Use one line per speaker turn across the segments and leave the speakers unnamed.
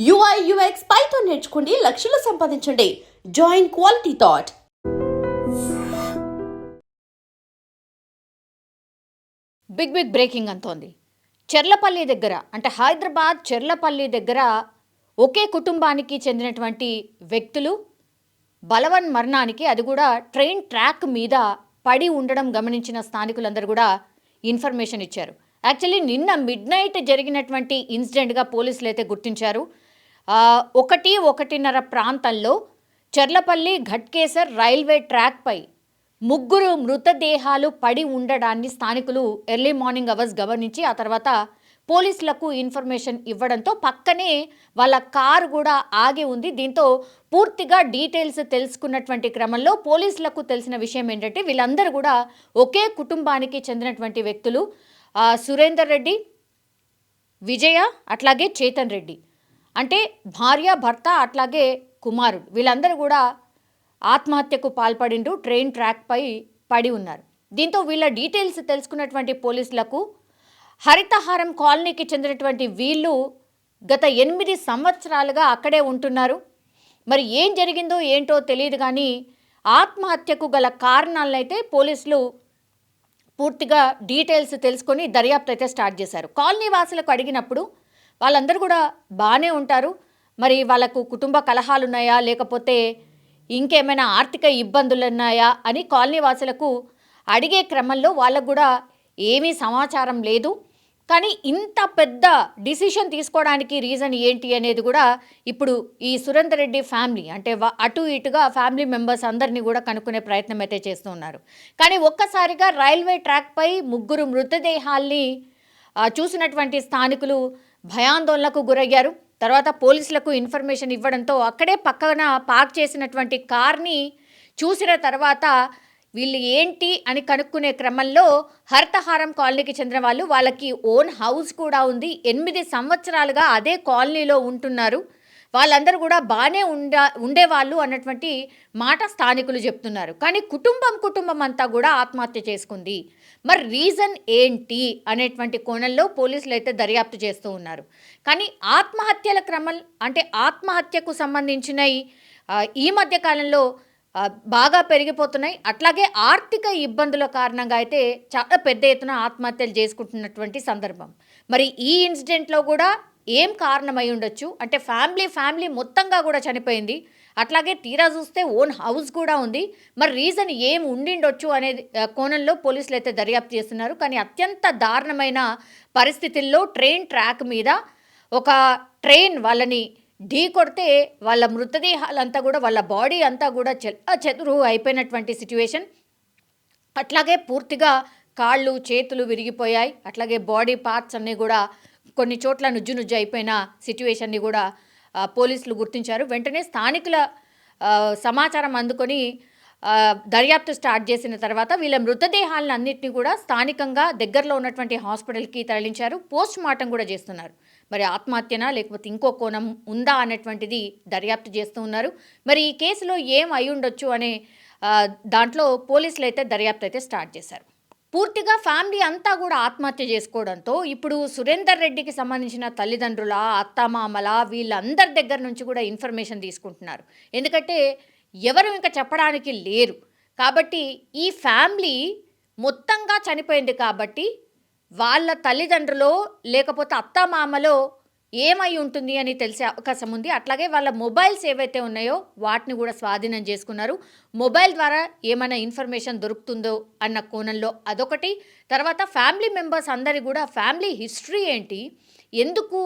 UI UX python నేర్చుకోండి, లక్షలు సంపాదించండి. Join quality thought.
Big breaking అంతోంది. చెర్లపల్లి దగ్గర అంటే హైదరాబాద్ చెర్లపల్లి దగ్గర ఒకే కుటుంబానికి చెందినటువంటి వ్యక్తులు బలవన్ మరణానికి, అది కూడా ట్రైన్ ట్రాక్ మీద పడి ఉండడం గమనించిన స్థానికులందరూ కూడా ఇన్ఫర్మేషన్ ఇచ్చారు. యాక్చువల్లీ నిన్న మిడ్ నైట్ జరిగినటువంటి ఇన్సిడెంట్గా పోలీసులు అయితే గుర్తించారు. 1:30 ప్రాంతంలో చెర్లపల్లి ఘట్కేసర్ రైల్వే ట్రాక్పై ముగ్గురు మృతదేహాలు పడి ఉండడాన్ని స్థానికులు ఎర్లీ మార్నింగ్ అవర్స్ గమనించి ఆ తర్వాత పోలీసులకు ఇన్ఫర్మేషన్ ఇవ్వడంతో పక్కనే వాళ్ళ కారు కూడా ఆగి ఉంది. దీంతో పూర్తిగా డీటెయిల్స్ తెలుసుకున్నటువంటి క్రమంలో పోలీసులకు తెలిసిన విషయం ఏంటంటే వీళ్ళందరూ కూడా ఒకే కుటుంబానికి చెందినటువంటి వ్యక్తులు. సురేందర్ రెడ్డి, విజయ, అట్లాగే చేతన్ రెడ్డి, అంటే భార్య భర్త అట్లాగే కుమారుడు, వీళ్ళందరూ కూడా ఆత్మహత్యకు పాల్పడిండ్రు, ట్రైన్ ట్రాక్పై పడి ఉన్నారు. దీంతో వీళ్ళ డీటెయిల్స్ తెలుసుకున్నటువంటి పోలీసులకు హరితహారం కాలనీకి చెందినటువంటి వీళ్ళు గత 8 సంవత్సరాలుగా అక్కడే ఉంటున్నారు. మరి ఏం జరిగిందో ఏంటో తెలియదు, కానీ ఆత్మహత్యకు గల కారణాలనైతే పోలీసులు పూర్తిగా డీటెయిల్స్ తెలుసుకొని దర్యాప్తు అయితే స్టార్ట్ చేశారు. కాలనీ వాసులకు అడిగినప్పుడు వాళ్ళందరూ కూడా బాగానే ఉంటారు, మరి వాళ్ళకు కుటుంబ కలహాలు ఉన్నాయా లేకపోతే ఇంకేమైనా ఆర్థిక ఇబ్బందులు ఉన్నాయా అని కాలనీ వాసులకు అడిగే క్రమంలో వాళ్ళకు కూడా ఏమీ సమాచారం లేదు. కానీ ఇంత పెద్ద డిసిషన్ తీసుకోవడానికి రీజన్ ఏంటి అనేది కూడా ఇప్పుడు ఈ సురేందర్ రెడ్డి ఫ్యామిలీ అంటే అటు ఇటుగా ఫ్యామిలీ మెంబర్స్ అందరినీ కూడా కనుక్కునే ప్రయత్నం అయితే చేస్తూ ఉన్నారు. కానీ ఒక్కసారిగా రైల్వే ట్రాక్పై ముగ్గురు మృతదేహాల్ని చూసినటువంటి స్థానికులు భయాందోళనకు గురయ్యారు. తర్వాత పోలీసులకు ఇన్ఫర్మేషన్ ఇవ్వడంతో అక్కడే పక్కన పార్క్ చేసినటువంటి కార్ని చూసిన తర్వాత వీళ్ళు ఏంటి అని కనుక్కునే క్రమంలో హరితహారం కాలనీకి చెందిన వాళ్ళు, వాళ్ళకి ఓన్ హౌస్ కూడా ఉంది, 8 సంవత్సరాలుగా అదే కాలనీలో ఉంటున్నారు, వాళ్ళందరూ కూడా బాగానే ఉండేవాళ్ళు అన్నటువంటి మాట స్థానికులు చెప్తున్నారు. కానీ కుటుంబం అంతా కూడా ఆత్మహత్య చేసుకుంది. మరి రీజన్ ఏంటి అనేటువంటి కోణంలో పోలీసులు అయితే దర్యాప్తు చేస్తూ ఉన్నారు. కానీ ఆత్మహత్యల క్రమం అంటే ఆత్మహత్యకు సంబంధించిన ఈ మధ్య కాలంలో బాగా పెరిగిపోతున్నాయి. అట్లాగే ఆర్థిక ఇబ్బందుల కారణంగా అయితే చాలా పెద్ద ఎత్తున ఆత్మహత్యలు చేసుకుంటున్నటువంటి సందర్భం. మరి ఈ ఇన్సిడెంట్లో కూడా ఏం కారణమై ఉండొచ్చు అంటే ఫ్యామిలీ మొత్తంగా కూడా చనిపోయింది, అట్లాగే తీరా చూస్తే ఓన్ హౌస్ కూడా ఉంది, మరి రీజన్ ఏం ఉండిండొచ్చు అనే కోణంలో పోలీసులు అయితే దర్యాప్తు చేస్తున్నారు. కానీ అత్యంత దారుణమైన పరిస్థితుల్లో ట్రైన్ ట్రాక్ మీద ఒక ట్రైన్ వాళ్ళని ఢీ కొడితే వాళ్ళ మృతదేహాలంతా కూడా వాళ్ళ బాడీ అంతా కూడా చెదురు అయిపోయినటువంటి సిచ్యువేషన్. అట్లాగే పూర్తిగా కాళ్ళు చేతులు విరిగిపోయాయి, అట్లాగే బాడీ పార్ట్స్ అన్నీ కూడా కొన్ని చోట్ల నుజ్జు అయిపోయిన సిచ్యువేషన్ని కూడా పోలీసులు గుర్తించారు. వెంటనే స్థానికుల సమాచారం అందుకొని దర్యాప్తు స్టార్ట్ చేసిన తర్వాత వీళ్ళ మృతదేహాలను అన్నింటినీ కూడా స్థానికంగా దగ్గరలో ఉన్నటువంటి హాస్పిటల్కి తరలించారు. పోస్ట్ మార్టం కూడా చేస్తున్నారు. మరి ఆత్మహత్యనా లేకపోతే ఇంకో కోణం ఉందా అన్నటువంటిది దర్యాప్తు చేస్తూ ఉన్నారు. మరి ఈ కేసులో ఏం అయి ఉండొచ్చు అనే దాంట్లో పోలీసులు అయితే దర్యాప్తు అయితే స్టార్ట్ చేశారు. పూర్తిగా ఫ్యామిలీ అంతా కూడా ఆత్మహత్య చేసుకోవడంతో ఇప్పుడు సురేందర్ రెడ్డికి సంబంధించిన తల్లిదండ్రుల, అత్తమామల, వీళ్ళందరి దగ్గర నుంచి కూడా ఇన్ఫర్మేషన్ తీసుకుంటున్నారు. ఎందుకంటే ఎవరు ఇంకా చెప్పడానికి లేరు కాబట్టి ఈ ఫ్యామిలీ మొత్తంగా చనిపోయింది కాబట్టి వాళ్ళ తల్లిదండ్రులో లేకపోతే అత్తమామలో ఏమై ఉంటుంది అని తెలిసే అవకాశం ఉంది. అట్లాగే వాళ్ళ మొబైల్స్ ఏవైతే ఉన్నాయో వాటిని కూడా స్వాధీనం చేసుకున్నారు. మొబైల్ ద్వారా ఏమైనా ఇన్ఫర్మేషన్ దొరుకుతుందో అన్న కోణంలో అదొకటి. తర్వాత ఫ్యామిలీ మెంబర్స్ అందరి కూడా ఫ్యామిలీ హిస్టరీ ఏంటి, ఎందుకు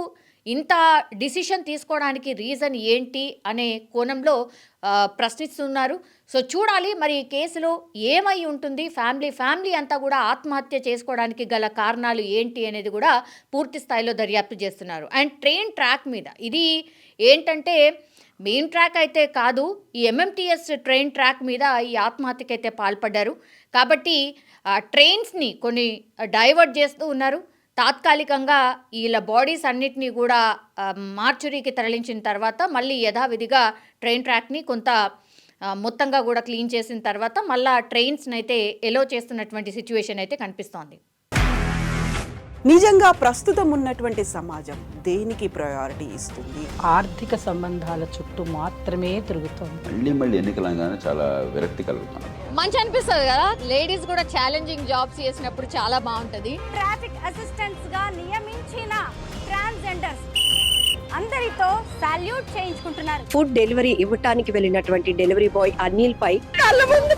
ఇంత డిసిషన్ తీసుకోవడానికి రీజన్ ఏంటి అనే కోణంలో ప్రశ్నిస్తున్నారు. సో చూడాలి మరి ఈ కేసులో ఏమై ఉంటుంది, ఫ్యామిలీ అంతా కూడా ఆత్మహత్య చేసుకోవడానికి గల కారణాలు ఏంటి అనేది కూడా పూర్తి స్థాయిలో దర్యాప్తు చేస్తున్నారు. అండ్ ట్రైన్ ట్రాక్ మీద ఇది ఏంటంటే మెయిన్ ట్రాక్ అయితే కాదు, ఈ ఎంఎంటీఎస్ ట్రైన్ ట్రాక్ మీద ఈ ఆత్మహత్యకి అయితే పాల్పడ్డారు. కాబట్టి ట్రైన్స్ని కొన్ని డైవర్ట్ చేస్తూ ఉన్నారు. తాత్కాలికంగా వీళ్ళ బాడీస్ అన్నిటినీ కూడా మార్చురీకి తరలించిన తర్వాత మళ్ళీ యథావిధిగా ట్రైన్ ట్రాక్ని కొంత మొత్తంగా కూడా క్లీన్ చేసిన తర్వాత మళ్ళీ ట్రైన్స్ని అయితే ఎలో చేస్తున్నటువంటి సిచ్యువేషన్ అయితే కనిపిస్తోంది.
నిజంగా ప్రస్తుతం ఉన్నటువంటి సమాజం దేనికి ప్రయారిటీ ఇస్తుంది?
ఆర్థిక సంబంధాల చుట్టూ మాత్రమే తిరుగుతోంది.
మళ్ళీ ఎన్నికలంగానే చాలా విరక్తి కలుగుతున్నాం.
మంచి అనిపిస్తుంది కదా, లేడీస్ కూడా ఛాలెంజింగ్ జాబ్స్ చేసినప్పుడు చాలా బాగుంటది.
ట్రాఫిక్ అసిస్టెంట్స్ గా నియమించిన ట్రాన్స్జెండర్స్ అందరితో సాల్యూట్ చేయించుకుంటున్నారు.
ఫుడ్ డెలివరీ ఇవ్వటానికి వెళ్ళినటువంటి డెలివరీ బాయ్ అనిల్ పై కళ్ళ ముందు